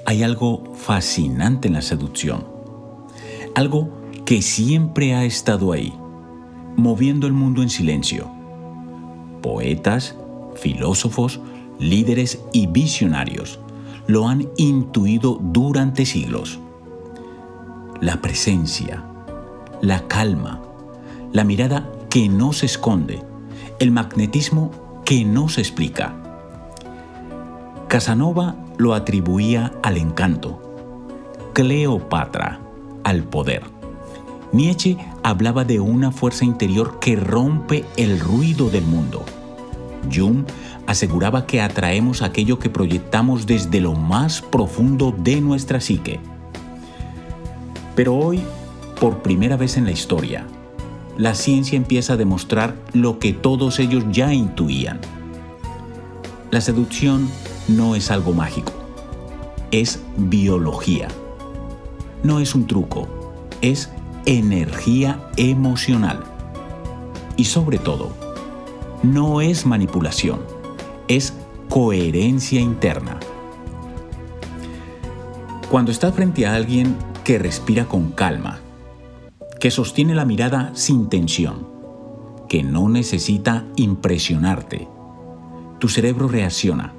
Hay algo fascinante en la seducción, algo que siempre ha estado ahí, moviendo el mundo en silencio. Poetas, filósofos, líderes y visionarios lo han intuido durante siglos. La presencia, la calma, la mirada que no se esconde, el magnetismo que no se explica. Casanova lo atribuía al encanto, Cleopatra al poder. Nietzsche hablaba de una fuerza interior que rompe el ruido del mundo. Jung aseguraba que atraemos aquello que proyectamos desde lo más profundo de nuestra psique. Pero hoy, por primera vez en la historia, la ciencia empieza a demostrar lo que todos ellos ya intuían. La seducción no es algo mágico, es biología. No es un truco, es energía emocional. Y sobre todo, no es manipulación, es coherencia interna. Cuando estás frente a alguien que respira con calma, que sostiene la mirada sin tensión, que no necesita impresionarte, tu cerebro reacciona,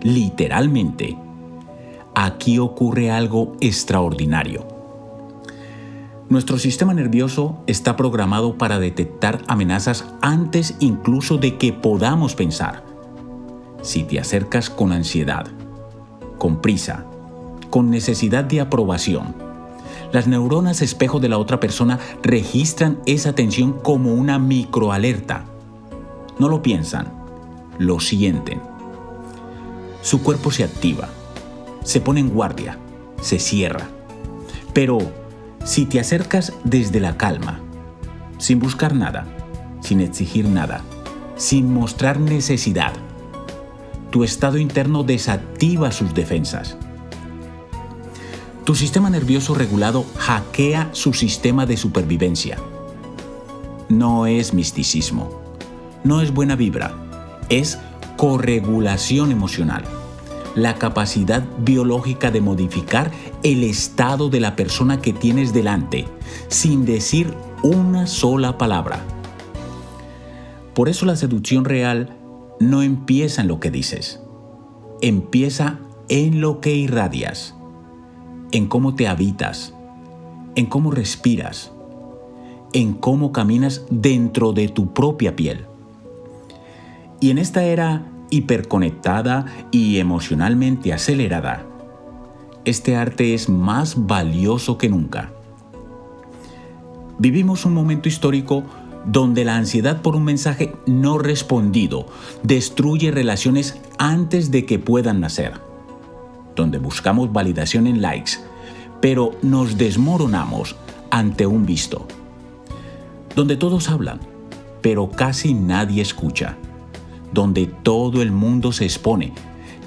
literalmente. Aquí ocurre algo extraordinario. Nuestro sistema nervioso está programado para detectar amenazas antes incluso de que podamos pensar. Si te acercas con ansiedad, con prisa, con necesidad de aprobación, las neuronas espejo de la otra persona registran esa tensión como una microalerta. No lo piensan, lo sienten. Su cuerpo se activa, se pone en guardia, se cierra. Pero si te acercas desde la calma, sin buscar nada, sin exigir nada, sin mostrar necesidad, tu estado interno desactiva sus defensas. Tu sistema nervioso regulado hackea su sistema de supervivencia. No es misticismo, no es buena vibra, es corregulación emocional. La capacidad biológica de modificar el estado de la persona que tienes delante, sin decir una sola palabra. Por eso la seducción real no empieza en lo que dices, empieza en lo que irradias, en cómo te habitas, en cómo respiras, en cómo caminas dentro de tu propia piel. Y en esta era hiperconectada y emocionalmente acelerada, este arte es más valioso que nunca. Vivimos un momento histórico donde la ansiedad por un mensaje no respondido destruye relaciones antes de que puedan nacer, donde buscamos validación en likes, pero nos desmoronamos ante un visto, donde todos hablan, pero casi nadie escucha, donde todo el mundo se expone,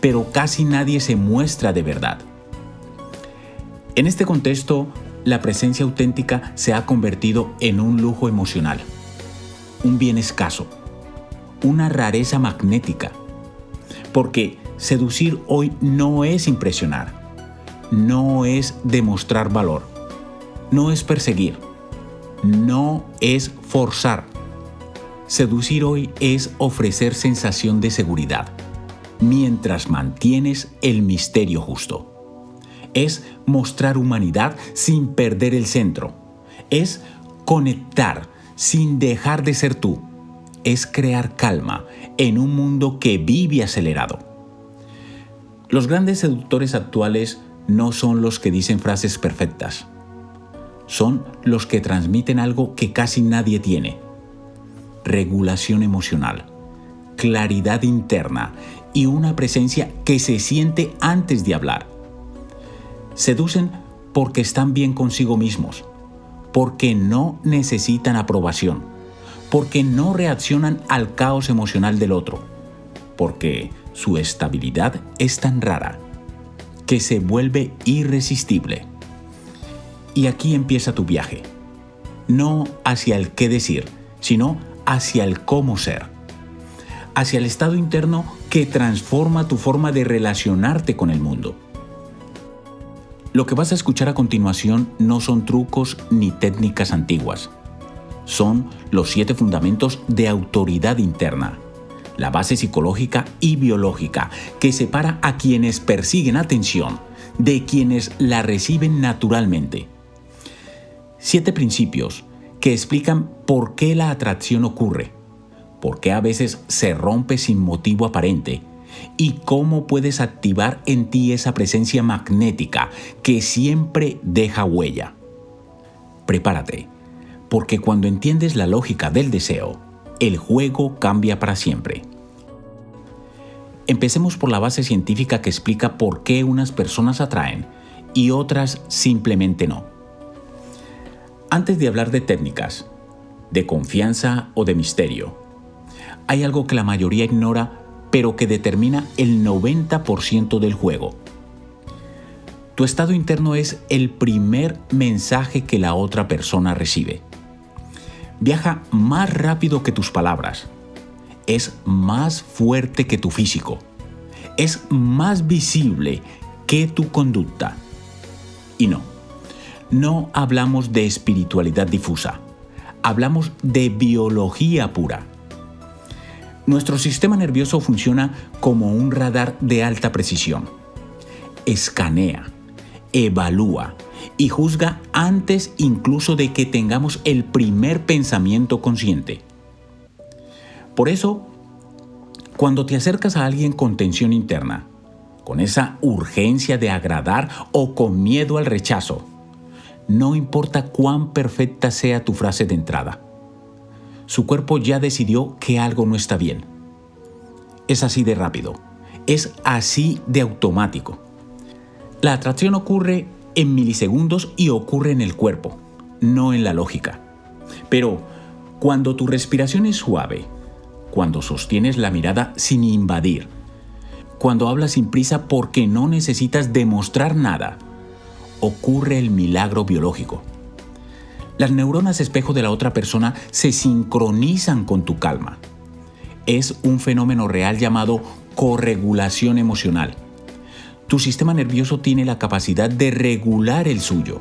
pero casi nadie se muestra de verdad. En este contexto, la presencia auténtica se ha convertido en un lujo emocional, un bien escaso, una rareza magnética, porque seducir hoy no es impresionar, no es demostrar valor, no es perseguir, no es forzar. Seducir hoy es ofrecer sensación de seguridad, mientras mantienes el misterio justo. Es mostrar humanidad sin perder el centro. Es conectar sin dejar de ser tú. Es crear calma en un mundo que vive acelerado. Los grandes seductores actuales no son los que dicen frases perfectas. Son los que transmiten algo que casi nadie tiene. Regulación emocional, claridad interna y una presencia que se siente antes de hablar. Seducen porque están bien consigo mismos, porque no necesitan aprobación, porque no reaccionan al caos emocional del otro, porque su estabilidad es tan rara que se vuelve irresistible. Y aquí empieza tu viaje, no hacia el qué decir, sino hacia el cómo ser, hacia el estado interno que transforma tu forma de relacionarte con el mundo. Lo que vas a escuchar a continuación no son trucos ni técnicas antiguas. Son los 7 fundamentos de autoridad interna, la base psicológica y biológica que separa a quienes persiguen atención de quienes la reciben naturalmente. 7 principios que explican por qué la atracción ocurre, por qué a veces se rompe sin motivo aparente y cómo puedes activar en ti esa presencia magnética que siempre deja huella. Prepárate, porque cuando entiendes la lógica del deseo, el juego cambia para siempre. Empecemos por la base científica que explica por qué unas personas atraen y otras simplemente no. Antes de hablar de técnicas, de confianza o de misterio, hay algo que la mayoría ignora, pero que determina el 90% del juego. Tu estado interno es el primer mensaje que la otra persona recibe. Viaja más rápido que tus palabras. Es más fuerte que tu físico. Es más visible que tu conducta. Y no hablamos de espiritualidad difusa. Hablamos de biología pura. Nuestro sistema nervioso funciona como un radar de alta precisión. Escanea, evalúa y juzga antes incluso de que tengamos el primer pensamiento consciente. Por eso, cuando te acercas a alguien con tensión interna, con esa urgencia de agradar o con miedo al rechazo, no importa cuán perfecta sea tu frase de entrada, su cuerpo ya decidió que algo no está bien. Es así de rápido, es así de automático. La atracción ocurre en milisegundos y ocurre en el cuerpo, no en la lógica. Pero cuando tu respiración es suave, cuando sostienes la mirada sin invadir, cuando hablas sin prisa porque no necesitas demostrar nada, ocurre el milagro biológico. Las neuronas espejo de la otra persona se sincronizan con tu calma. Es un fenómeno real llamado corregulación emocional. Tu sistema nervioso tiene la capacidad de regular el suyo.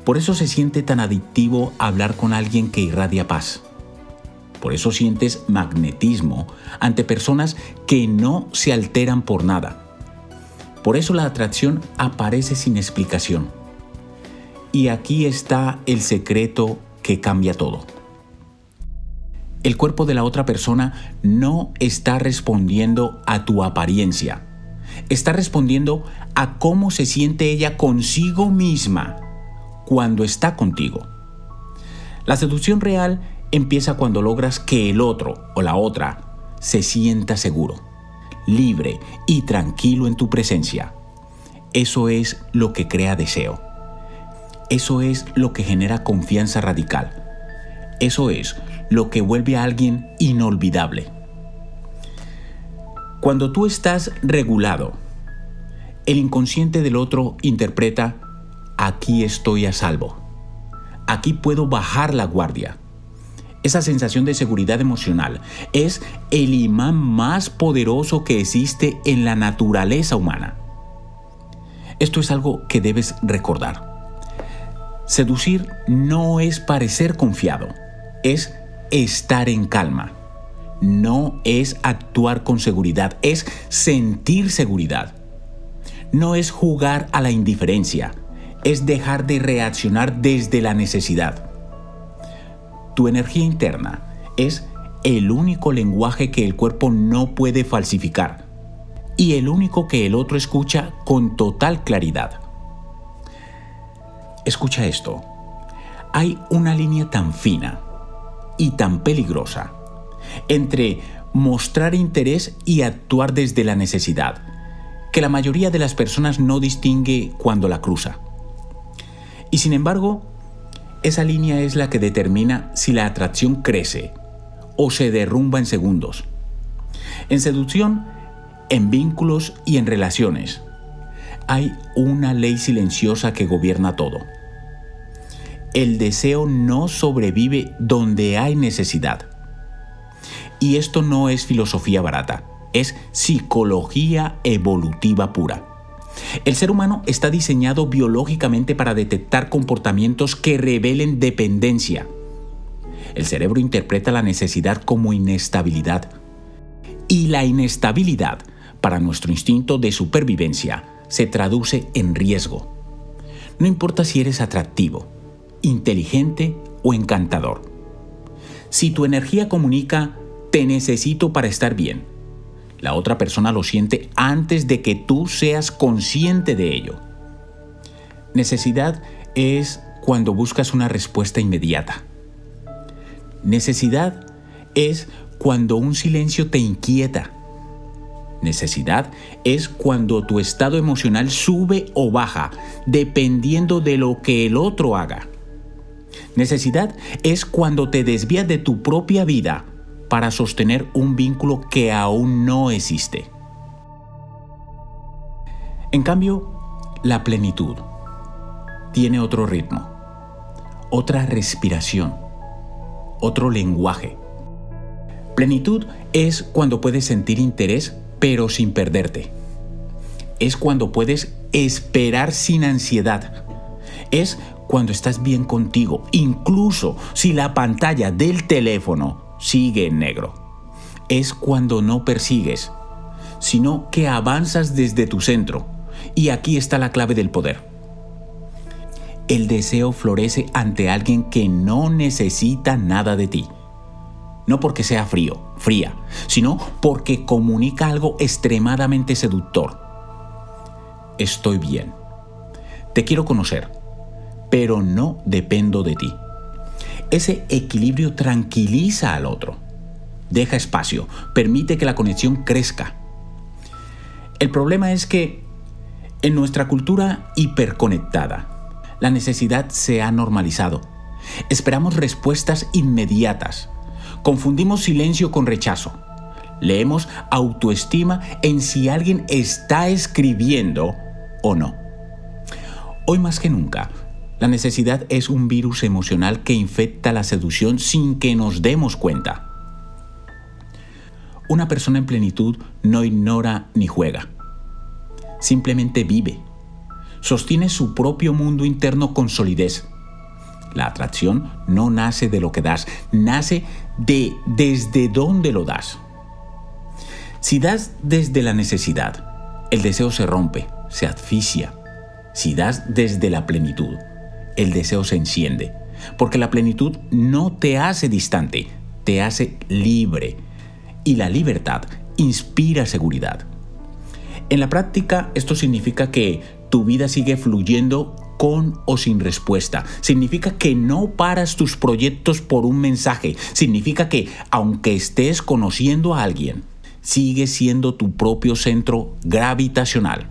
Por eso se siente tan adictivo hablar con alguien que irradia paz. Por eso sientes magnetismo ante personas que no se alteran por nada. Por eso la atracción aparece sin explicación. Y aquí está el secreto que cambia todo. El cuerpo de la otra persona no está respondiendo a tu apariencia. Está respondiendo a cómo se siente ella consigo misma cuando está contigo. La seducción real empieza cuando logras que el otro o la otra se sienta seguro, libre y tranquilo en tu presencia. Eso es lo que crea deseo. Eso es lo que genera confianza radical. Eso es lo que vuelve a alguien inolvidable. Cuando tú estás regulado, el inconsciente del otro interpreta: aquí estoy a salvo. Aquí puedo bajar la guardia. Esa sensación de seguridad emocional es el imán más poderoso que existe en la naturaleza humana. Esto es algo que debes recordar. Seducir no es parecer confiado, es estar en calma. No es actuar con seguridad, es sentir seguridad. No es jugar a la indiferencia, es dejar de reaccionar desde la necesidad. Tu energía interna es el único lenguaje que el cuerpo no puede falsificar y el único que el otro escucha con total claridad. Escucha esto. Hay una línea tan fina y tan peligrosa entre mostrar interés y actuar desde la necesidad, que la mayoría de las personas no distingue cuando la cruza. Y sin embargo, esa línea es la que determina si la atracción crece o se derrumba en segundos. En seducción, en vínculos y en relaciones, hay una ley silenciosa que gobierna todo. El deseo no sobrevive donde hay necesidad. Y esto no es filosofía barata, es psicología evolutiva pura. El ser humano está diseñado biológicamente para detectar comportamientos que revelen dependencia. El cerebro interpreta la necesidad como inestabilidad. Y la inestabilidad, para nuestro instinto de supervivencia, se traduce en riesgo. No importa si eres atractivo, inteligente o encantador. Si tu energía comunica, te necesito para estar bien, la otra persona lo siente antes de que tú seas consciente de ello. Necesidad es cuando buscas una respuesta inmediata. Necesidad es cuando un silencio te inquieta. Necesidad es cuando tu estado emocional sube o baja, dependiendo de lo que el otro haga. Necesidad es cuando te desvías de tu propia vida para sostener un vínculo que aún no existe. En cambio, la plenitud tiene otro ritmo, otra respiración, otro lenguaje. Plenitud es cuando puedes sentir interés, pero sin perderte. Es cuando puedes esperar sin ansiedad. Es cuando estás bien contigo, incluso si la pantalla del teléfono sigue en negro. Es cuando no persigues, sino que avanzas desde tu centro. Y aquí está la clave del poder. El deseo florece ante alguien que no necesita nada de ti. No porque sea fría, sino porque comunica algo extremadamente seductor. Estoy bien. Te quiero conocer, pero no dependo de ti. Ese equilibrio tranquiliza al otro. Deja espacio, permite que la conexión crezca. El problema es que en nuestra cultura hiperconectada, la necesidad se ha normalizado. Esperamos respuestas inmediatas. Confundimos silencio con rechazo. Leemos autoestima en si alguien está escribiendo o no. Hoy más que nunca, la necesidad es un virus emocional que infecta la seducción sin que nos demos cuenta. Una persona en plenitud no ignora ni juega. Simplemente vive. Sostiene su propio mundo interno con solidez. La atracción no nace de lo que das, nace de desde dónde lo das. Si das desde la necesidad, el deseo se rompe, se asfixia. Si das desde la plenitud, el deseo se enciende, porque la plenitud no te hace distante, te hace libre. Y la libertad inspira seguridad. En la práctica, esto significa que tu vida sigue fluyendo con o sin respuesta. Significa que no paras tus proyectos por un mensaje. Significa que, aunque estés conociendo a alguien, sigues siendo tu propio centro gravitacional.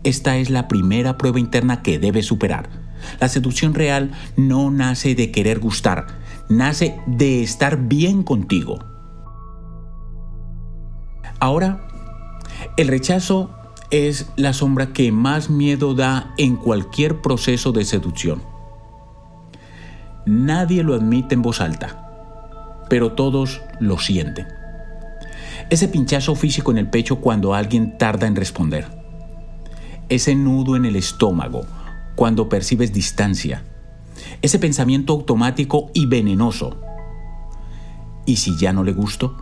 Esta es la primera prueba interna que debes superar. La seducción real no nace de querer gustar, nace de estar bien contigo. Ahora, el rechazo es la sombra que más miedo da en cualquier proceso de seducción. Nadie lo admite en voz alta, pero todos lo sienten. Ese pinchazo físico en el pecho cuando alguien tarda en responder. Ese nudo en el estómago cuando percibes distancia. Ese pensamiento automático y venenoso. ¿Y si ya no le gusto?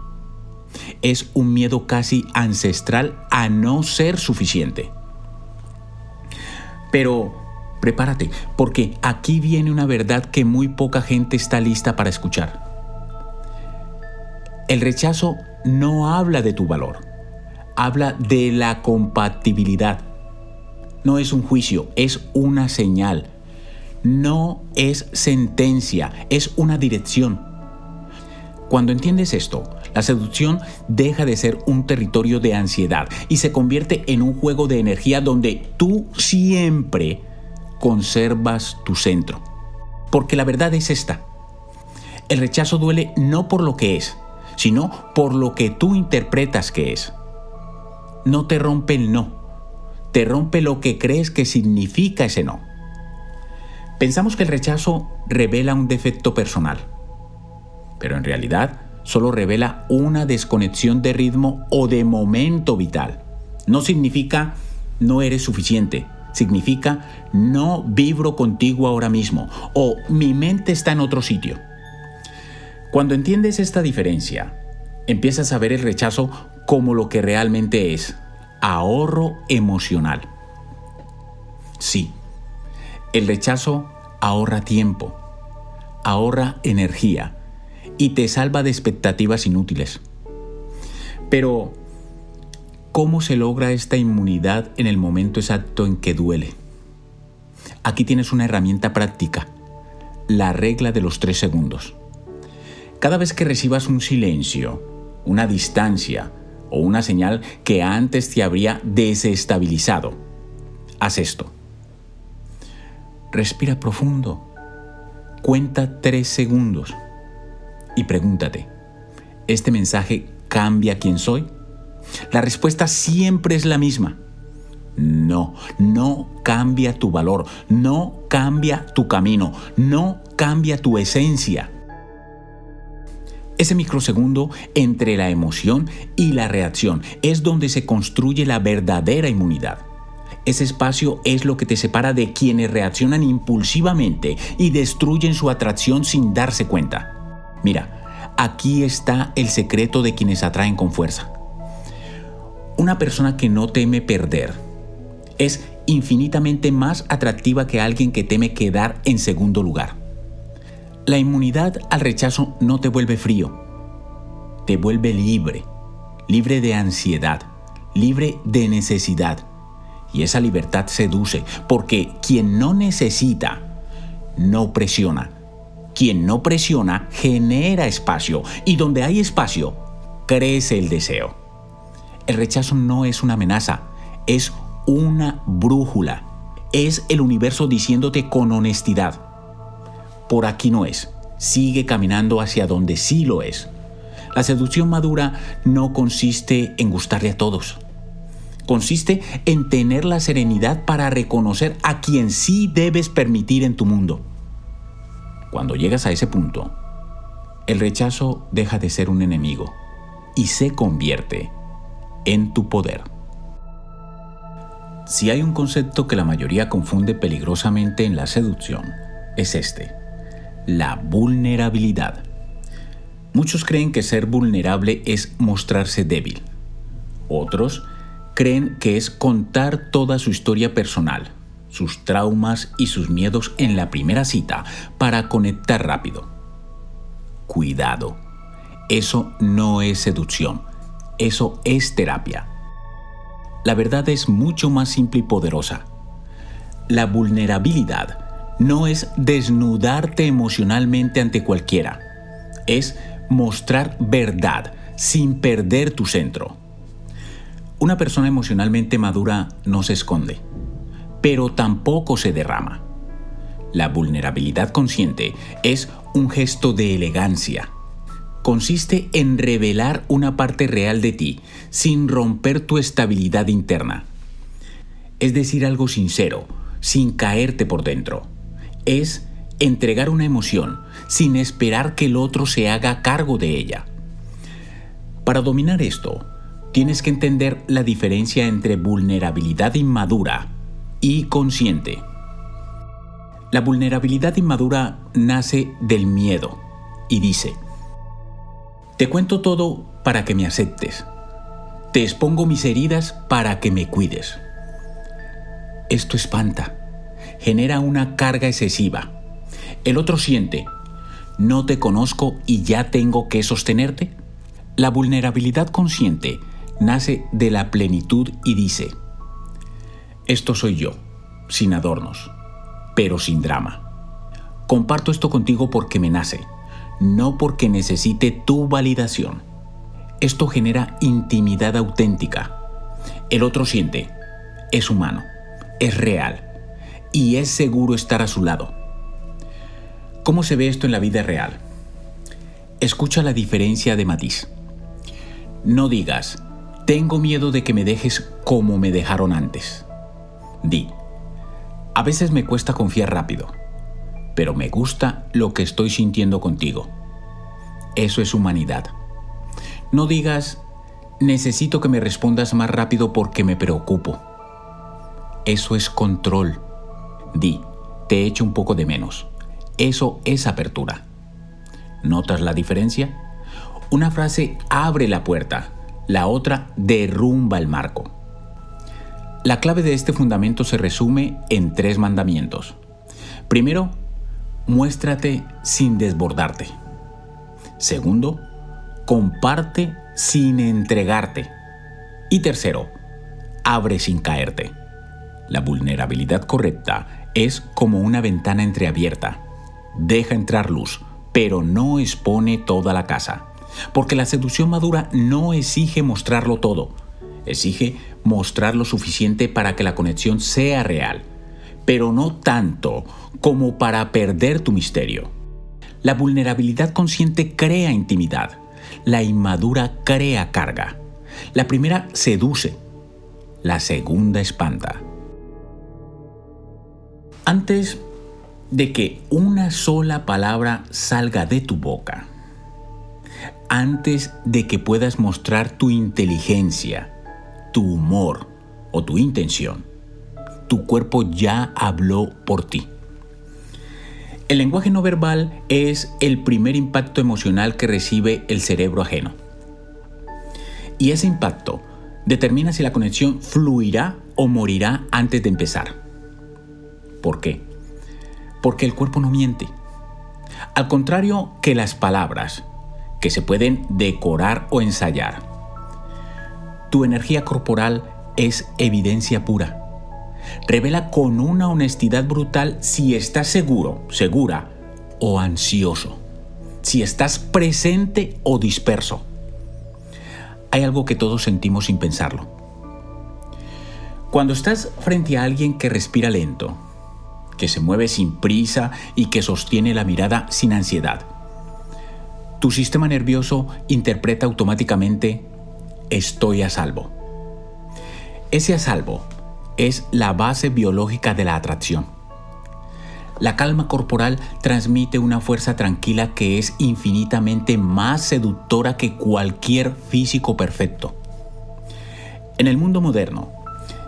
Es un miedo casi ancestral a no ser suficiente. Pero prepárate, porque aquí viene una verdad que muy poca gente está lista para escuchar. El rechazo no habla de tu valor, habla de la compatibilidad. No es un juicio, es una señal. No es sentencia, es una dirección. Cuando entiendes esto, la seducción deja de ser un territorio de ansiedad y se convierte en un juego de energía donde tú siempre conservas tu centro. Porque la verdad es esta. El rechazo duele no por lo que es, sino por lo que tú interpretas que es. No te rompe el no, te rompe lo que crees que significa ese no. Pensamos que el rechazo revela un defecto personal, pero en realidad solo revela una desconexión de ritmo o de momento vital. No significa no eres suficiente. Significa no vibro contigo ahora mismo o mi mente está en otro sitio. Cuando entiendes esta diferencia, empiezas a ver el rechazo como lo que realmente es: ahorro emocional. Sí, el rechazo ahorra tiempo, ahorra energía y te salva de expectativas inútiles. Pero, ¿cómo se logra esta inmunidad en el momento exacto en que duele? Aquí tienes una herramienta práctica: la regla de los 3 segundos. Cada vez que recibas un silencio, una distancia o una señal que antes te habría desestabilizado, haz esto. Respira profundo, cuenta 3 segundos y pregúntate: ¿este mensaje cambia quién soy? La respuesta siempre es la misma. No cambia tu valor, no cambia tu camino, no cambia tu esencia. Ese microsegundo entre la emoción y la reacción es donde se construye la verdadera inmunidad. Ese espacio es lo que te separa de quienes reaccionan impulsivamente y destruyen su atracción sin darse cuenta. Mira, aquí está el secreto de quienes atraen con fuerza. Una persona que no teme perder es infinitamente más atractiva que alguien que teme quedar en segundo lugar. La inmunidad al rechazo no te vuelve frío, te vuelve libre de ansiedad, libre de necesidad. Y esa libertad seduce, porque quien no necesita, no presiona. Quien no presiona, genera espacio, y donde hay espacio, crece el deseo. El rechazo no es una amenaza, es una brújula. Es el universo diciéndote con honestidad: por aquí no es, sigue caminando hacia donde sí lo es. La seducción madura no consiste en gustarle a todos. Consiste en tener la serenidad para reconocer a quien sí debes permitir en tu mundo. Cuando llegas a ese punto, el rechazo deja de ser un enemigo y se convierte en tu poder. Si hay un concepto que la mayoría confunde peligrosamente en la seducción, es este: la vulnerabilidad. Muchos creen que ser vulnerable es mostrarse débil. Otros creen que es contar toda su historia personal, sus traumas y sus miedos en la primera cita para conectar rápido. Cuidado, eso no es seducción, eso es terapia. La verdad es mucho más simple y poderosa. La vulnerabilidad no es desnudarte emocionalmente ante cualquiera, es mostrar verdad sin perder tu centro. Una persona emocionalmente madura no se esconde, pero tampoco se derrama. La vulnerabilidad consciente es un gesto de elegancia. Consiste en revelar una parte real de ti sin romper tu estabilidad interna. Es decir algo sincero, sin caerte por dentro. Es entregar una emoción sin esperar que el otro se haga cargo de ella. Para dominar esto, tienes que entender la diferencia entre vulnerabilidad inmadura y consciente. La vulnerabilidad inmadura nace del miedo y dice: te cuento todo para que me aceptes. Te expongo mis heridas para que me cuides. Esto espanta, genera una carga excesiva. El otro siente: no te conozco y ya tengo que sostenerte. La vulnerabilidad consciente nace de la plenitud y dice: esto soy yo, sin adornos, pero sin drama. Comparto esto contigo porque me nace, no porque necesite tu validación. Esto genera intimidad auténtica. El otro siente: es humano, es real y es seguro estar a su lado. ¿Cómo se ve esto en la vida real? Escucha la diferencia de matiz. No digas: tengo miedo de que me dejes como me dejaron antes. Di: a veces me cuesta confiar rápido, pero me gusta lo que estoy sintiendo contigo. Eso es humanidad. No digas: necesito que me respondas más rápido porque me preocupo. Eso es control. Di, te echo un poco de menos. Eso es apertura. ¿Notas la diferencia? Una frase abre la puerta, la otra derrumba el marco. La clave de este fundamento se resume en 3 mandamientos. Primero, muéstrate sin desbordarte. Segundo, comparte sin entregarte. Y tercero, abre sin caerte. La vulnerabilidad correcta es como una ventana entreabierta. Deja entrar luz, pero no expone toda la casa. Porque la seducción madura no exige mostrarlo todo. Exige mostrar lo suficiente para que la conexión sea real, pero no tanto como para perder tu misterio. La vulnerabilidad consciente crea intimidad. La inmadura crea carga. La primera seduce. La segunda espanta. Antes de que una sola palabra salga de tu boca, antes de que puedas mostrar tu inteligencia, tu humor o tu intención, tu cuerpo ya habló por ti. El lenguaje no verbal es el primer impacto emocional que recibe el cerebro ajeno. Y ese impacto determina si la conexión fluirá o morirá antes de empezar. ¿Por qué? Porque el cuerpo no miente. Al contrario que las palabras, que se pueden decorar o ensayar. Tu energía corporal es evidencia pura. Revela con una honestidad brutal si estás seguro, segura o ansioso. Si estás presente o disperso. Hay algo que todos sentimos sin pensarlo. Cuando estás frente a alguien que respira lento, que se mueve sin prisa y que sostiene la mirada sin ansiedad, tu sistema nervioso interpreta automáticamente: estoy a salvo. Ese a salvo es la base biológica de la atracción. La calma corporal transmite una fuerza tranquila que es infinitamente más seductora que cualquier físico perfecto. En el mundo moderno,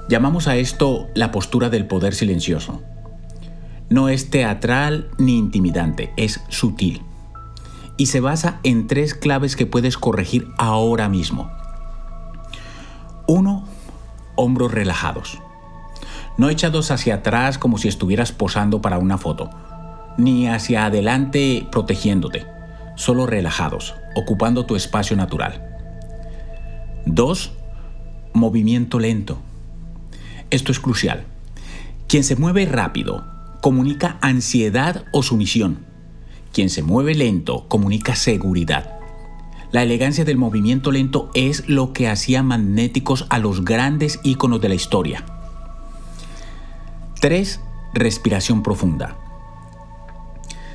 llamamos a esto la postura del poder silencioso. No es teatral ni intimidante, es sutil. Y se basa en 3 claves que puedes corregir ahora mismo. 1. Hombros relajados. No echados hacia atrás como si estuvieras posando para una foto, ni hacia adelante protegiéndote, solo relajados, ocupando tu espacio natural. 2. Movimiento lento. Esto es crucial. Quien se mueve rápido comunica ansiedad o sumisión. Quien se mueve lento comunica seguridad. La elegancia del movimiento lento es lo que hacía magnéticos a los grandes íconos de la historia. 3. Respiración profunda.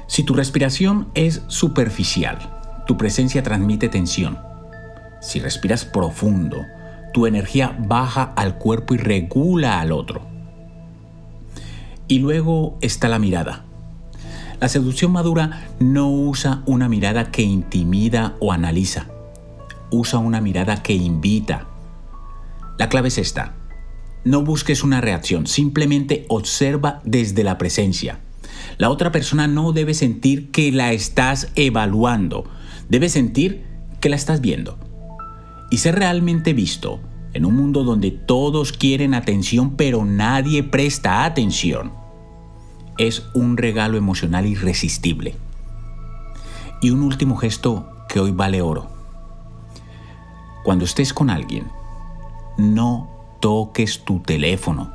Si tu respiración es superficial, tu presencia transmite tensión. Si respiras profundo, tu energía baja al cuerpo y regula al otro. Y luego está la mirada. La seducción madura no usa una mirada que intimida o analiza. Usa una mirada que invita. La clave es esta. No busques una reacción, simplemente observa desde la presencia. La otra persona no debe sentir que la estás evaluando, debe sentir que la estás viendo. Y ser realmente visto en un mundo donde todos quieren atención pero nadie presta atención, es un regalo emocional irresistible. Y un último gesto que hoy vale oro. Cuando estés con alguien, no toques tu teléfono.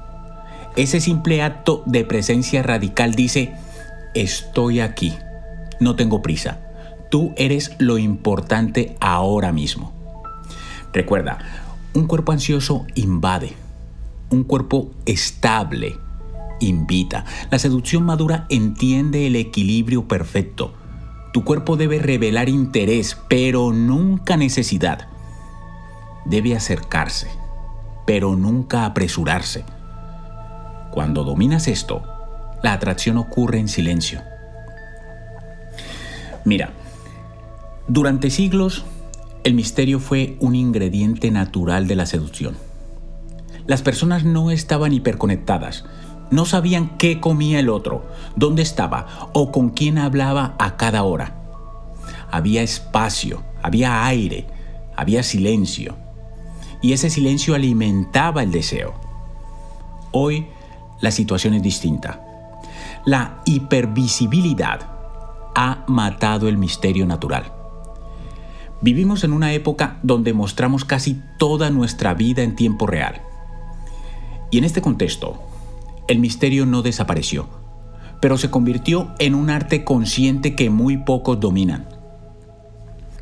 Ese simple acto de presencia radical dice: estoy aquí, no tengo prisa. Tú eres lo importante ahora mismo. Recuerda, un cuerpo ansioso invade. Un cuerpo estable invita. La seducción madura entiende el equilibrio perfecto. Tu cuerpo debe revelar interés, pero nunca necesidad. Debe acercarse, pero nunca apresurarse. Cuando dominas esto, la atracción ocurre en silencio. Mira, durante siglos, el misterio fue un ingrediente natural de la seducción. Las personas no estaban hiperconectadas. No sabían qué comía el otro, dónde estaba o con quién hablaba a cada hora. Había espacio, había aire, había silencio. Y ese silencio alimentaba el deseo. Hoy la situación es distinta. La hipervisibilidad ha matado el misterio natural. Vivimos en una época donde mostramos casi toda nuestra vida en tiempo real. Y en este contexto, el misterio no desapareció, pero se convirtió en un arte consciente que muy pocos dominan.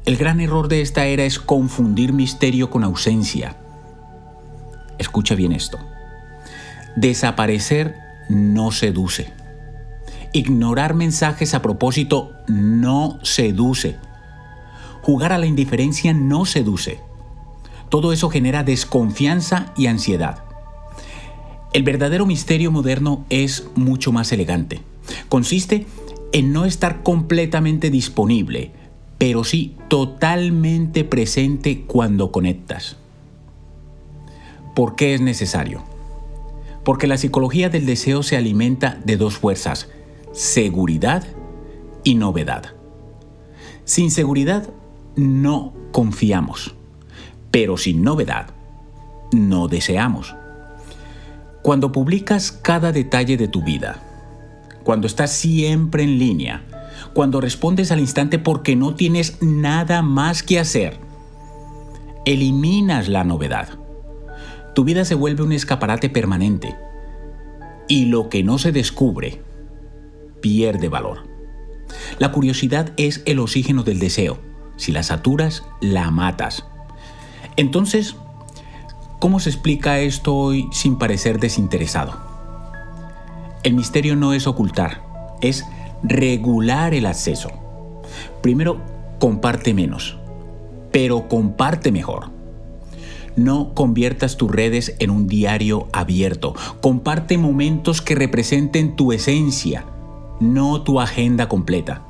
El gran error de esta era es confundir misterio con ausencia. Escucha bien esto. Desaparecer no seduce. Ignorar mensajes a propósito no seduce. Jugar a la indiferencia no seduce. Todo eso genera desconfianza y ansiedad. El verdadero misterio moderno es mucho más elegante. Consiste en no estar completamente disponible, pero sí totalmente presente cuando conectas. ¿Por qué es necesario? Porque la psicología del deseo se alimenta de dos fuerzas: seguridad y novedad. Sin seguridad no confiamos, pero sin novedad no deseamos. Cuando publicas cada detalle de tu vida, cuando estás siempre en línea, cuando respondes al instante porque no tienes nada más que hacer, eliminas la novedad. Tu vida se vuelve un escaparate permanente y lo que no se descubre pierde valor. La curiosidad es el oxígeno del deseo. Si la saturas, la matas. Entonces, ¿cómo se explica esto hoy sin parecer desinteresado? El misterio no es ocultar, es regular el acceso. Primero, comparte menos, pero comparte mejor. No conviertas tus redes en un diario abierto. Comparte momentos que representen tu esencia, no tu agenda completa.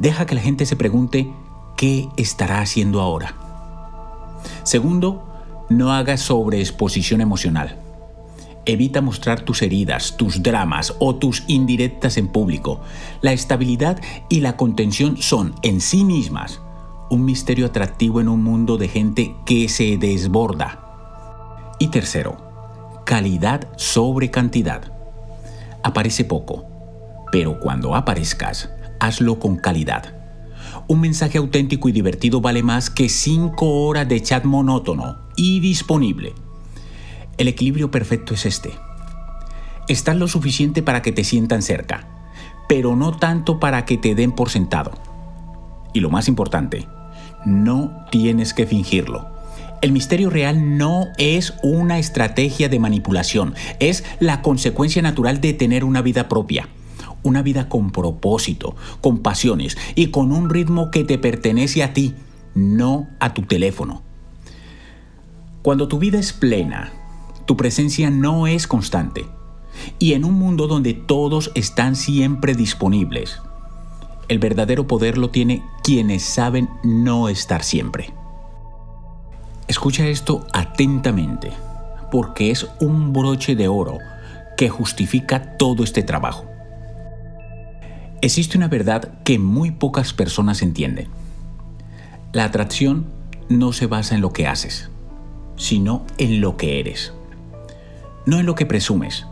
Deja que la gente se pregunte qué estará haciendo ahora. Segundo, no hagas sobreexposición emocional. Evita mostrar tus heridas, tus dramas o tus indirectas en público. La estabilidad y la contención son, en sí mismas, un misterio atractivo en un mundo de gente que se desborda. Y tercero, calidad sobre cantidad. Aparece poco, pero cuando aparezcas, hazlo con calidad. Un mensaje auténtico y divertido vale más que 5 horas de chat monótono y disponible. El equilibrio perfecto es este. Estás lo suficiente para que te sientan cerca, pero no tanto para que te den por sentado. Y lo más importante, no tienes que fingirlo. El misterio real no es una estrategia de manipulación, es la consecuencia natural de tener una vida propia. Una vida con propósito, con pasiones y con un ritmo que te pertenece a ti, no a tu teléfono. Cuando tu vida es plena, tu presencia no es constante. Y en un mundo donde todos están siempre disponibles, el verdadero poder lo tiene quienes saben no estar siempre. Escucha esto atentamente, porque es un broche de oro que justifica todo este trabajo. Existe una verdad que muy pocas personas entienden. La atracción no se basa en lo que haces, sino en lo que eres. No en lo que presumes,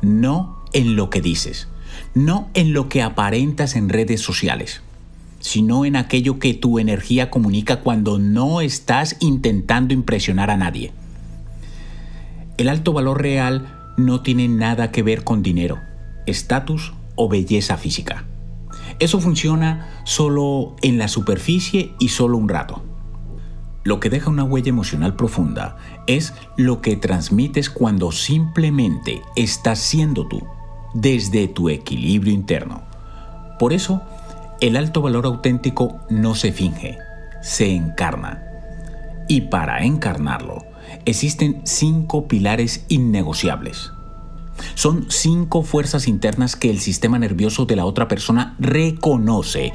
no en lo que dices, no en lo que aparentas en redes sociales, sino en aquello que tu energía comunica cuando no estás intentando impresionar a nadie. El alto valor real no tiene nada que ver con dinero, estatus o belleza física. Eso funciona solo en la superficie y solo un rato. Lo que deja una huella emocional profunda es lo que transmites cuando simplemente estás siendo tú, desde tu equilibrio interno. Por eso, el alto valor auténtico no se finge, se encarna. Y para encarnarlo, existen 5 pilares innegociables. Son 5 fuerzas internas que el sistema nervioso de la otra persona reconoce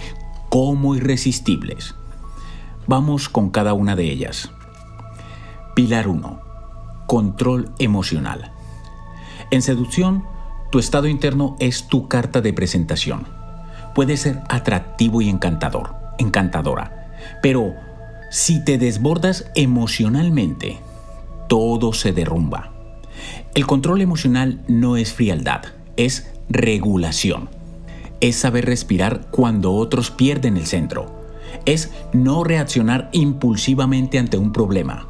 como irresistibles. Vamos con cada una de ellas. Pilar 1. control emocional. En seducción, tu estado interno es tu carta de presentación. Puede ser atractivo y encantadora, pero si te desbordas emocionalmente, todo se derrumba. El control emocional no es frialdad, es regulación. Es saber respirar cuando otros pierden el centro. Es no reaccionar impulsivamente ante un problema.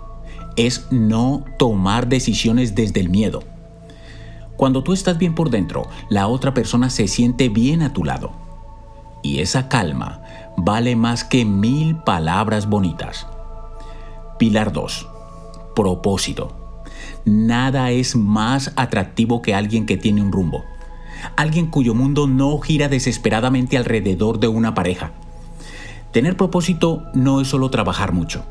Es no tomar decisiones desde el miedo. Cuando tú estás bien por dentro, la otra persona se siente bien a tu lado. Y esa calma vale más que 1000 palabras bonitas. Pilar 2. Propósito. Nada es más atractivo que alguien que tiene un rumbo. Alguien cuyo mundo no gira desesperadamente alrededor de una pareja. Tener propósito no es solo trabajar mucho.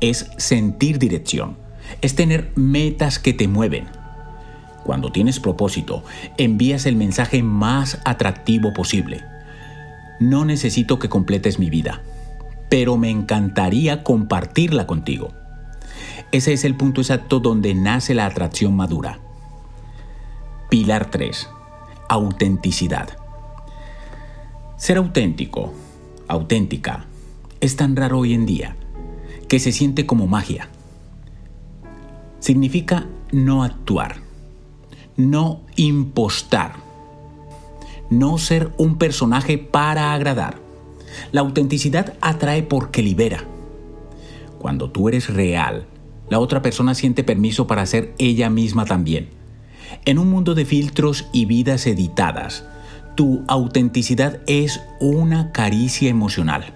Es sentir dirección. Es tener metas que te mueven. Cuando tienes propósito, envías el mensaje más atractivo posible. No necesito que completes mi vida, pero me encantaría compartirla contigo. Ese es el punto exacto donde nace la atracción madura. Pilar 3. Autenticidad. Ser auténtico, auténtica, es tan raro hoy en día que se siente como magia. Significa no actuar, no impostar, no ser un personaje para agradar. La autenticidad atrae porque libera. Cuando tú eres real, la otra persona siente permiso para ser ella misma también. En un mundo de filtros y vidas editadas, tu autenticidad es una caricia emocional.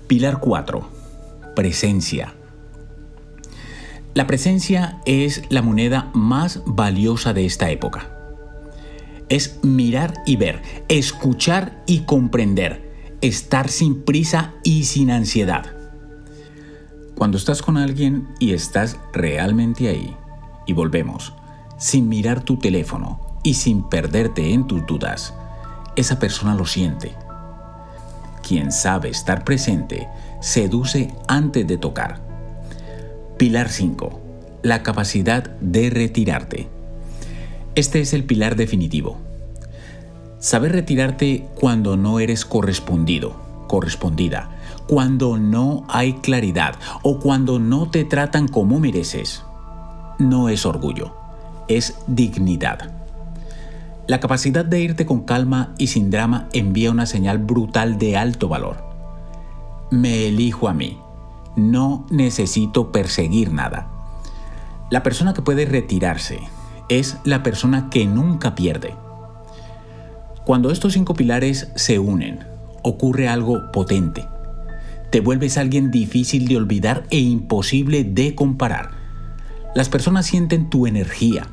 Pilar 4. Presencia. La presencia es la moneda más valiosa de esta época. Es mirar y ver, escuchar y comprender, estar sin prisa y sin ansiedad. Cuando estás con alguien y estás realmente ahí, y volvemos, sin mirar tu teléfono y sin perderte en tus dudas, esa persona lo siente. Quien sabe estar presente, seduce antes de tocar. Pilar 5. La capacidad de retirarte. Este es el pilar definitivo. Saber retirarte cuando no eres correspondida, cuando no hay claridad o cuando no te tratan como mereces. No es orgullo, es dignidad. La capacidad de irte con calma y sin drama envía una señal brutal de alto valor. Me elijo a mí. No necesito perseguir nada. La persona que puede retirarse es la persona que nunca pierde. Cuando estos 5 pilares se unen, ocurre algo potente. Te vuelves alguien difícil de olvidar e imposible de comparar. Las personas sienten tu energía,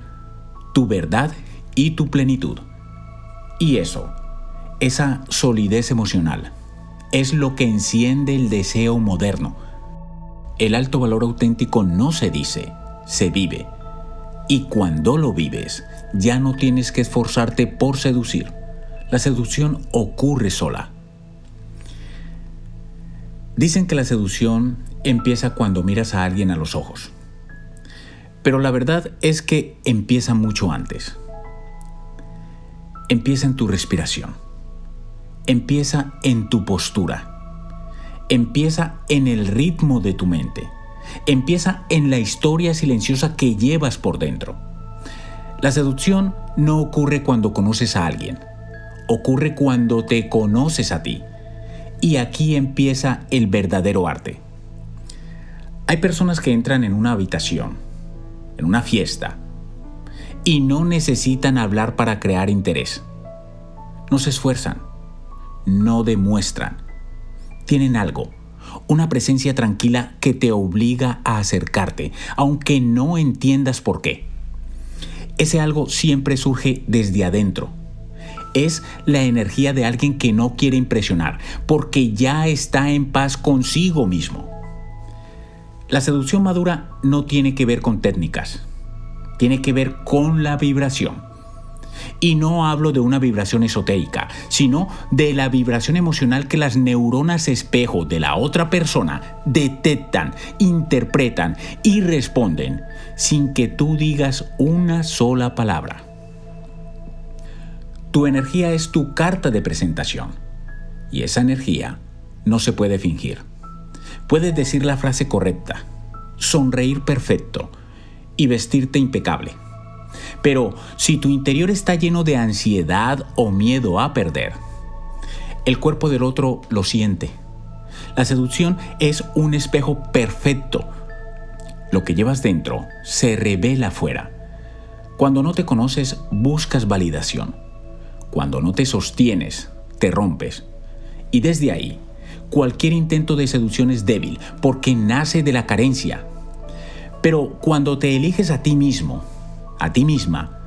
tu verdad y tu plenitud. Y eso, esa solidez emocional, es lo que enciende el deseo moderno. El alto valor auténtico no se dice, se vive. Y cuando lo vives, ya no tienes que esforzarte por seducir. La seducción ocurre sola. Dicen que la seducción empieza cuando miras a alguien a los ojos. Pero la verdad es que empieza mucho antes. Empieza en tu respiración. Empieza en tu postura. Empieza en el ritmo de tu mente. Empieza en la historia silenciosa que llevas por dentro. La seducción no ocurre cuando conoces a alguien. Ocurre cuando te conoces a ti. Y aquí empieza el verdadero arte. Hay personas que entran en una habitación, en una fiesta, y no necesitan hablar para crear interés. No se esfuerzan, no demuestran. Tienen algo, una presencia tranquila que te obliga a acercarte, aunque no entiendas por qué. Ese algo siempre surge desde adentro. Es la energía de alguien que no quiere impresionar, porque ya está en paz consigo mismo. La seducción madura no tiene que ver con técnicas, tiene que ver con la vibración. Y no hablo de una vibración esotérica, sino de la vibración emocional que las neuronas espejo de la otra persona detectan, interpretan y responden sin que tú digas una sola palabra. Tu energía es tu carta de presentación y esa energía no se puede fingir. Puedes decir la frase correcta, sonreír perfecto y vestirte impecable. Pero si tu interior está lleno de ansiedad o miedo a perder, el cuerpo del otro lo siente. La seducción es un espejo perfecto. Lo que llevas dentro se revela afuera. Cuando no te conoces, buscas validación. Cuando no te sostienes, te rompes. Y desde ahí, cualquier intento de seducción es débil porque nace de la carencia. Pero cuando te eliges a ti mismo, a ti misma,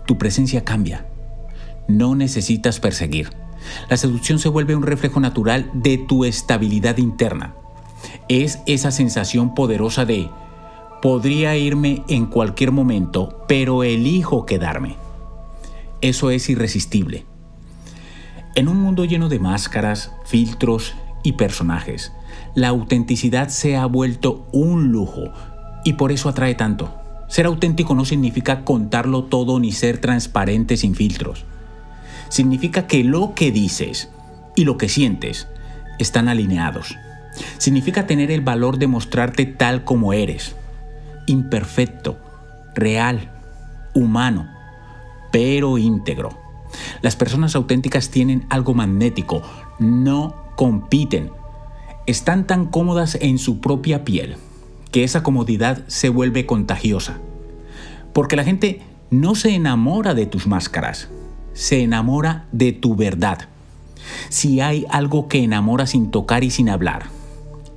tu presencia cambia. No necesitas perseguir. La seducción se vuelve un reflejo natural de tu estabilidad interna. Es esa sensación poderosa de podría irme en cualquier momento, pero elijo quedarme. Eso es irresistible. En un mundo lleno de máscaras, filtros y personajes, la autenticidad se ha vuelto un lujo y por eso atrae tanto. Ser auténtico no significa contarlo todo ni ser transparente sin filtros. Significa que lo que dices y lo que sientes están alineados. Significa tener el valor de mostrarte tal como eres. Imperfecto, real, humano, pero íntegro. Las personas auténticas tienen algo magnético, no compiten. Están tan cómodas en su propia piel que esa comodidad se vuelve contagiosa. Porque la gente no se enamora de tus máscaras, se enamora de tu verdad. Si hay algo que enamora sin tocar y sin hablar,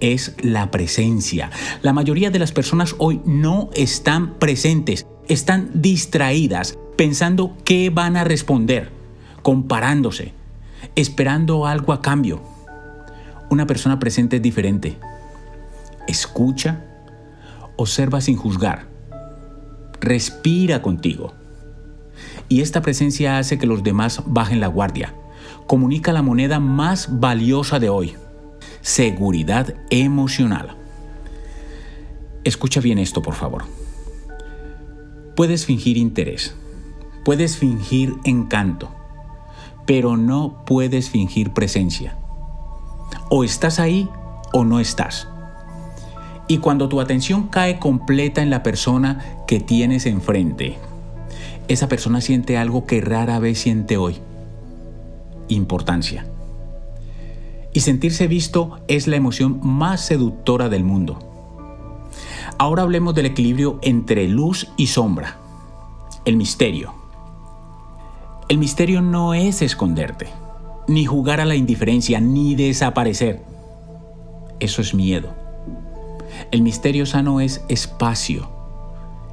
es la presencia. La mayoría de las personas hoy no están presentes, están distraídas, pensando qué van a responder, comparándose, esperando algo a cambio. Una persona presente es diferente. Escucha, observa sin juzgar, respira contigo. Y esta presencia hace que los demás bajen la guardia. Comunica la moneda más valiosa de hoy: seguridad emocional. Escucha bien esto, por favor. Puedes fingir interés, puedes fingir encanto, pero no puedes fingir presencia. O estás ahí o no estás. Y cuando tu atención cae completa en la persona que tienes enfrente, esa persona siente algo que rara vez siente hoy: importancia. Y sentirse visto es la emoción más seductora del mundo. Ahora hablemos del equilibrio entre luz y sombra. El misterio. El misterio no es esconderte, ni jugar a la indiferencia, ni desaparecer. Eso es miedo. El misterio sano es espacio,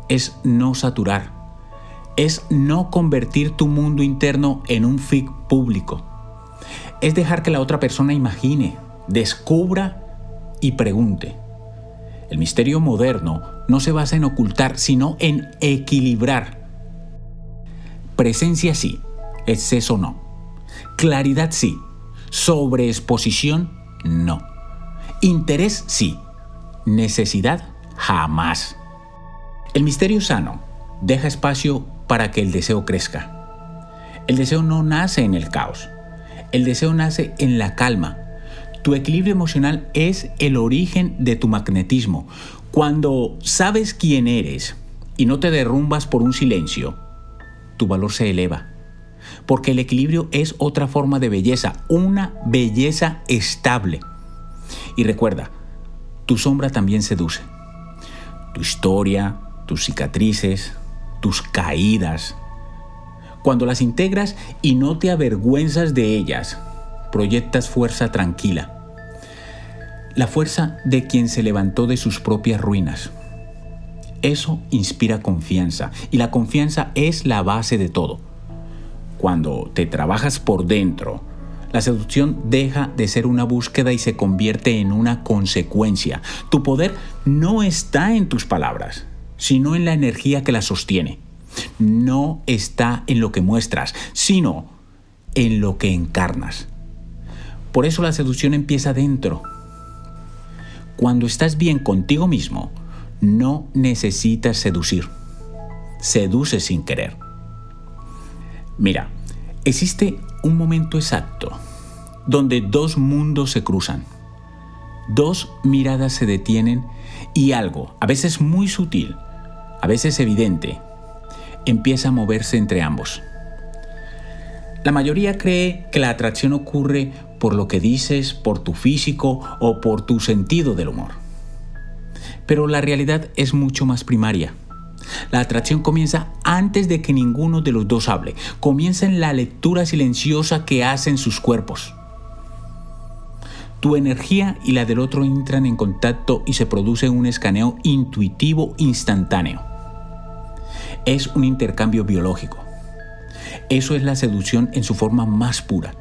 es no saturar, es no convertir tu mundo interno en un feed público. Es dejar que la otra persona imagine, descubra y pregunte. El misterio moderno no se basa en ocultar, sino en equilibrar. Presencia sí, exceso no. Claridad sí, sobreexposición no. Interés sí, necesidad jamás. El misterio sano deja espacio para que el deseo crezca. El deseo no nace en el caos. El deseo nace en la calma. Tu equilibrio emocional es el origen de tu magnetismo. Cuando sabes quién eres y no te derrumbas por un silencio, tu valor se eleva. Porque el equilibrio es otra forma de belleza, una belleza estable. Y recuerda, tu sombra también seduce. Tu historia, tus cicatrices, tus caídas. Cuando las integras y no te avergüenzas de ellas, proyectas fuerza tranquila. La fuerza de quien se levantó de sus propias ruinas. Eso inspira confianza y la confianza es la base de todo. Cuando te trabajas por dentro, la seducción deja de ser una búsqueda y se convierte en una consecuencia. Tu poder no está en tus palabras, sino en la energía que las sostiene. no está en lo que muestras, sino en lo que encarnas. Por eso la seducción empieza dentro. Cuando estás bien contigo mismo, no necesitas seducir. Seduces sin querer. Mira, existe un momento exacto donde dos mundos se cruzan. Dos miradas se detienen y algo, a veces muy sutil, a veces evidente, empieza a moverse entre ambos. La mayoría cree que la atracción ocurre por lo que dices, por tu físico o por tu sentido del humor. Pero la realidad es mucho más primaria. La atracción comienza antes de que ninguno de los dos hable. Comienza en la lectura silenciosa que hacen sus cuerpos. Tu energía y la del otro entran en contacto y se produce un escaneo intuitivo instantáneo. Es un intercambio biológico. Eso es la seducción en su forma más pura.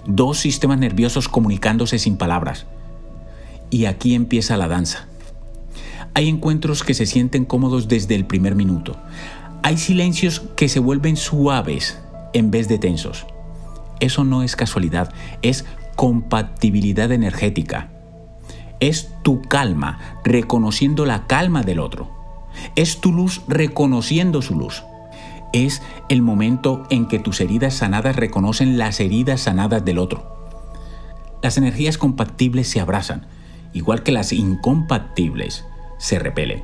Dos sistemas nerviosos comunicándose sin palabras. Y aquí empieza la danza. Hay encuentros que se sienten cómodos desde el primer minuto. Hay silencios que se vuelven suaves en vez de tensos. Eso no es casualidad, es compatibilidad energética. Es tu calma reconociendo la calma del otro. Es tu luz reconociendo su luz. Es el momento en que tus heridas sanadas reconocen las heridas sanadas del otro. Las energías compatibles se abrazan, igual que las incompatibles se repelen.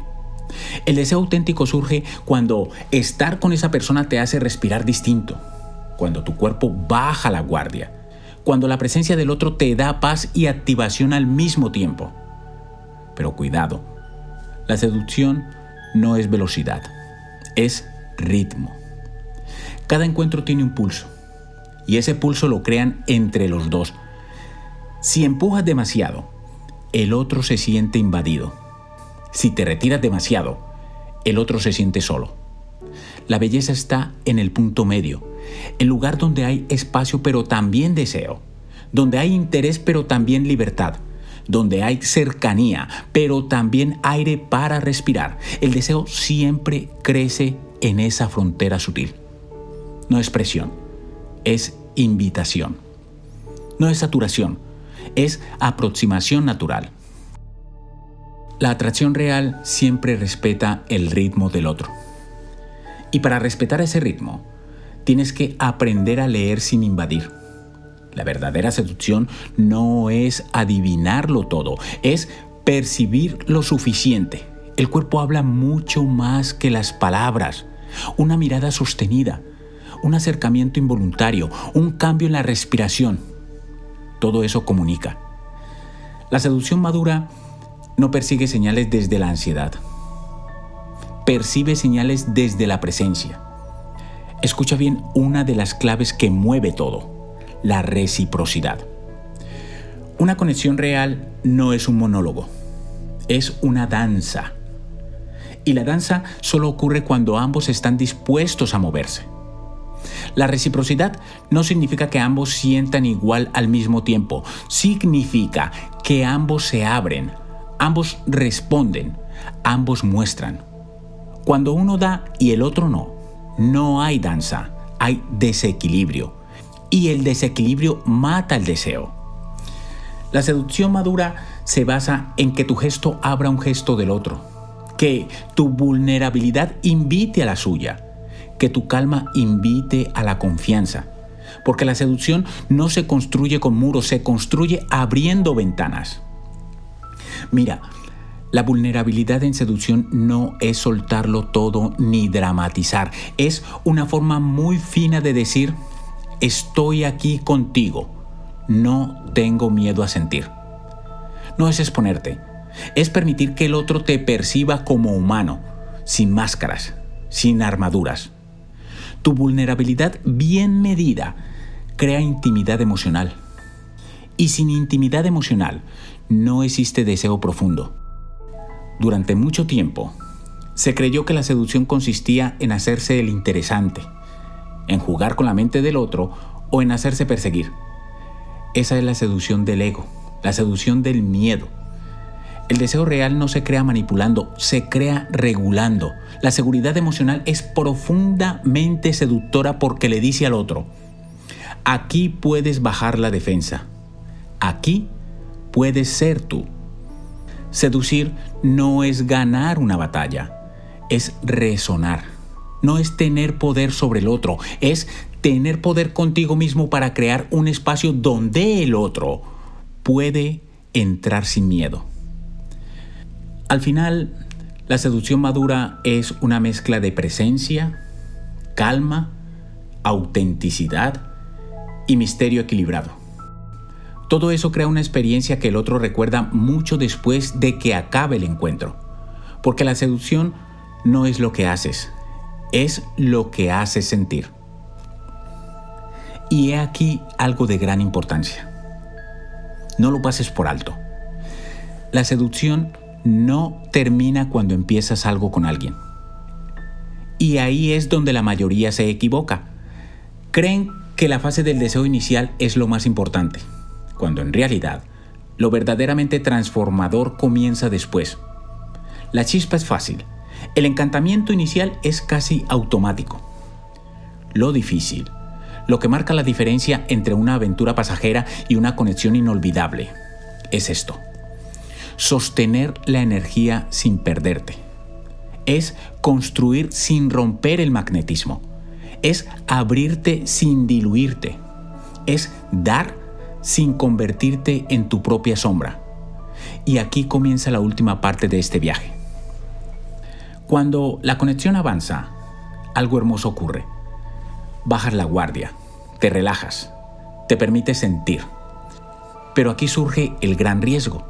El deseo auténtico surge cuando estar con esa persona te hace respirar distinto, cuando tu cuerpo baja la guardia, cuando la presencia del otro te da paz y activación al mismo tiempo. Pero cuidado, la seducción no es velocidad, es ritmo. Cada encuentro tiene un pulso, y ese pulso lo crean entre los dos. Si empujas demasiado, el otro se siente invadido. Si te retiras demasiado, el otro se siente solo. La belleza está en el punto medio, el lugar donde hay espacio pero también deseo, donde hay interés pero también libertad, donde hay cercanía pero también aire para respirar. El deseo siempre crece en esa frontera sutil. No es presión, es invitación. No es saturación, es aproximación natural. La atracción real siempre respeta el ritmo del otro. Y para respetar ese ritmo, tienes que aprender a leer sin invadir. La verdadera seducción no es adivinarlo todo, es percibir lo suficiente. El cuerpo habla mucho más que las palabras. Una mirada sostenida, un acercamiento involuntario, un cambio en la respiración. Todo eso comunica. La seducción madura no persigue señales desde la ansiedad. Percibe señales desde la presencia. Escucha bien una de las claves que mueve todo: la reciprocidad. Una conexión real no es un monólogo, es una danza. Y la danza solo ocurre cuando ambos están dispuestos a moverse. La reciprocidad no significa que ambos sientan igual al mismo tiempo. Significa que ambos se abren, ambos responden, ambos muestran. Cuando uno da y el otro no, no hay danza, hay desequilibrio. Y el desequilibrio mata el deseo. La seducción madura se basa en que tu gesto abra un gesto del otro, que tu vulnerabilidad invite a la suya, que tu calma invite a la confianza. Porque la seducción no se construye con muros, se construye abriendo ventanas. Mira, la vulnerabilidad en seducción no es soltarlo todo ni dramatizar. Es una forma muy fina de decir: estoy aquí contigo, no tengo miedo a sentir. No es exponerte, es permitir que el otro te perciba como humano, sin máscaras, sin armaduras. Tu vulnerabilidad bien medida crea intimidad emocional. Y sin intimidad emocional no existe deseo profundo. Durante mucho tiempo se creyó que la seducción consistía en hacerse el interesante, en jugar con la mente del otro o en hacerse perseguir. Esa es la seducción del ego, la seducción del miedo. El deseo real no se crea manipulando, se crea regulando. La seguridad emocional es profundamente seductora porque le dice al otro: aquí puedes bajar la defensa. Aquí puedes ser tú. Seducir no es ganar una batalla, es resonar. No es tener poder sobre el otro, es tener poder contigo mismo para crear un espacio donde el otro puede entrar sin miedo. Al final, la seducción madura es una mezcla de presencia, calma, autenticidad y misterio equilibrado. Todo eso crea una experiencia que el otro recuerda mucho después de que acabe el encuentro. Porque la seducción no es lo que haces, es lo que haces sentir. Y he aquí algo de gran importancia. No lo pases por alto. La seducción no termina cuando empiezas algo con alguien. Y ahí es donde la mayoría se equivoca. Creen que la fase del deseo inicial es lo más importante, cuando en realidad lo verdaderamente transformador comienza después. La chispa es fácil. El encantamiento inicial es casi automático. Lo difícil, lo que marca la diferencia entre una aventura pasajera y una conexión inolvidable, es esto: sostener la energía sin perderte. Es construir sin romper el magnetismo. Es abrirte sin diluirte. Es dar sin convertirte en tu propia sombra. Y aquí comienza la última parte de este viaje. Cuando la conexión avanza, algo hermoso ocurre. Bajas la guardia, te relajas, te permites sentir. Pero aquí surge el gran riesgo: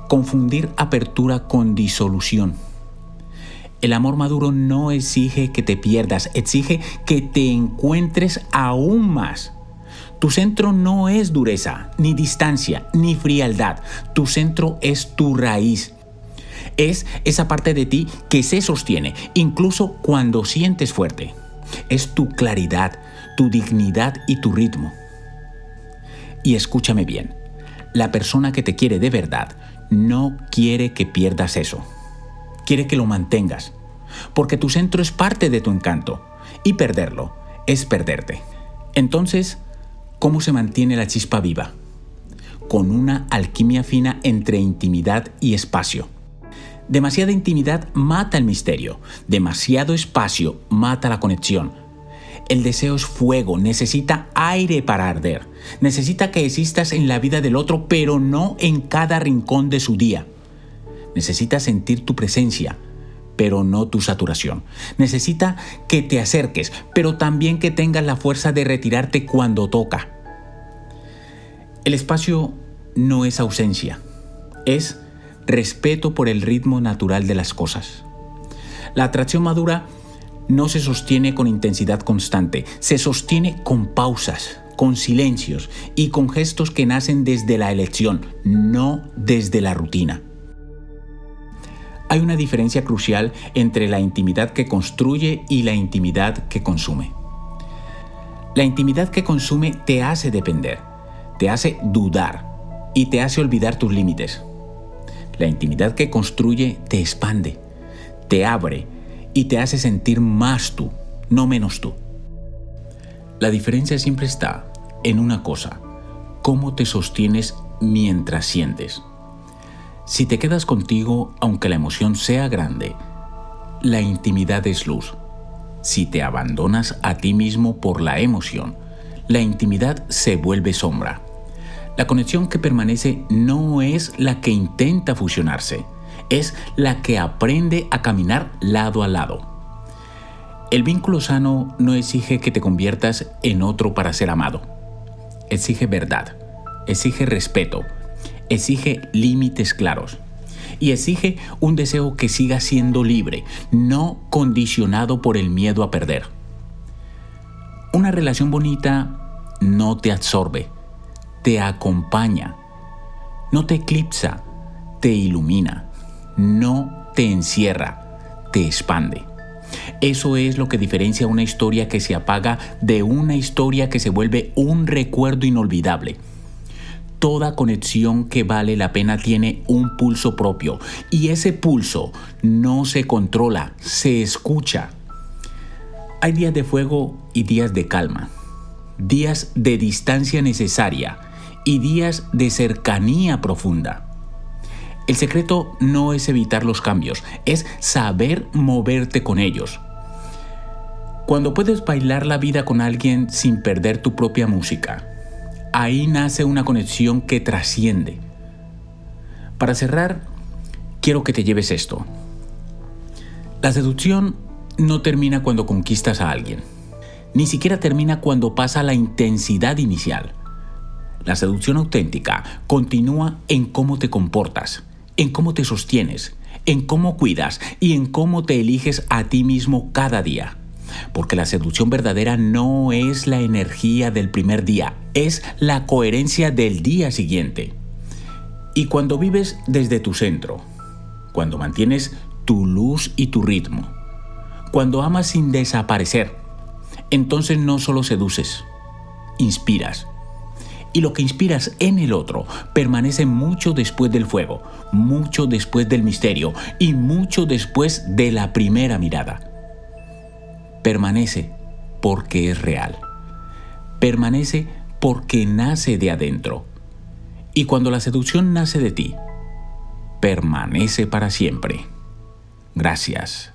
confundir apertura con disolución. El amor maduro no exige que te pierdas, exige que te encuentres aún más. Tu centro no es dureza, ni distancia, ni frialdad. Tu centro es tu raíz. Es esa parte de ti que se sostiene, incluso cuando sientes fuerte. Es tu claridad, tu dignidad y tu ritmo. Y escúchame bien, la persona que te quiere de verdad no quiere que pierdas eso. Quiere que lo mantengas, porque tu centro es parte de tu encanto, y perderlo es perderte. Entonces, ¿cómo se mantiene la chispa viva? Con una alquimia fina entre intimidad y espacio. Demasiada intimidad mata el misterio, demasiado espacio mata la conexión. El deseo es fuego, necesita aire para arder, necesita que existas en la vida del otro, pero no en cada rincón de su día. Necesita sentir tu presencia, pero no tu saturación. Necesita que te acerques, pero también que tengas la fuerza de retirarte cuando toca. El espacio no es ausencia, es respeto por el ritmo natural de las cosas. La atracción madura no se sostiene con intensidad constante, se sostiene con pausas, con silencios y con gestos que nacen desde la elección, no desde la rutina. Hay una diferencia crucial entre la intimidad que construye y la intimidad que consume. La intimidad que consume te hace depender, te hace dudar y te hace olvidar tus límites. La intimidad que construye te expande, te abre y te hace sentir más tú, no menos tú. La diferencia siempre está en una cosa: cómo te sostienes mientras sientes. Si te quedas contigo, aunque la emoción sea grande, la intimidad es luz. Si te abandonas a ti mismo por la emoción, la intimidad se vuelve sombra. La conexión que permanece no es la que intenta fusionarse, es la que aprende a caminar lado a lado. El vínculo sano no exige que te conviertas en otro para ser amado. Exige verdad, exige respeto, exige límites claros y exige un deseo que siga siendo libre, no condicionado por el miedo a perder. Una relación bonita no te absorbe, te acompaña, no te eclipsa, te ilumina, no te encierra, te expande. Eso es lo que diferencia una historia que se apaga de una historia que se vuelve un recuerdo inolvidable. toda conexión que vale la pena tiene un pulso propio y ese pulso no se controla, se escucha. Hay días de fuego y días de calma, días de distancia necesaria y días de cercanía profunda. El secreto no es evitar los cambios, es saber moverte con ellos. Cuando puedes bailar la vida con alguien sin perder tu propia música, ahí nace una conexión que trasciende. Para cerrar, quiero que te lleves esto. La seducción no termina cuando conquistas a alguien. Ni siquiera termina cuando pasa la intensidad inicial. La seducción auténtica continúa en cómo te comportas, en cómo te sostienes, en cómo cuidas y en cómo te eliges a ti mismo cada día. Porque la seducción verdadera no es la energía del primer día, es la coherencia del día siguiente. Y cuando vives desde tu centro, cuando mantienes tu luz y tu ritmo, cuando amas sin desaparecer, entonces no solo seduces, inspiras. Y lo que inspiras en el otro permanece mucho después del fuego, mucho después del misterio y mucho después de la primera mirada. Permanece porque es real. Permanece porque nace de adentro. Y cuando la seducción nace de ti, permanece para siempre. Gracias.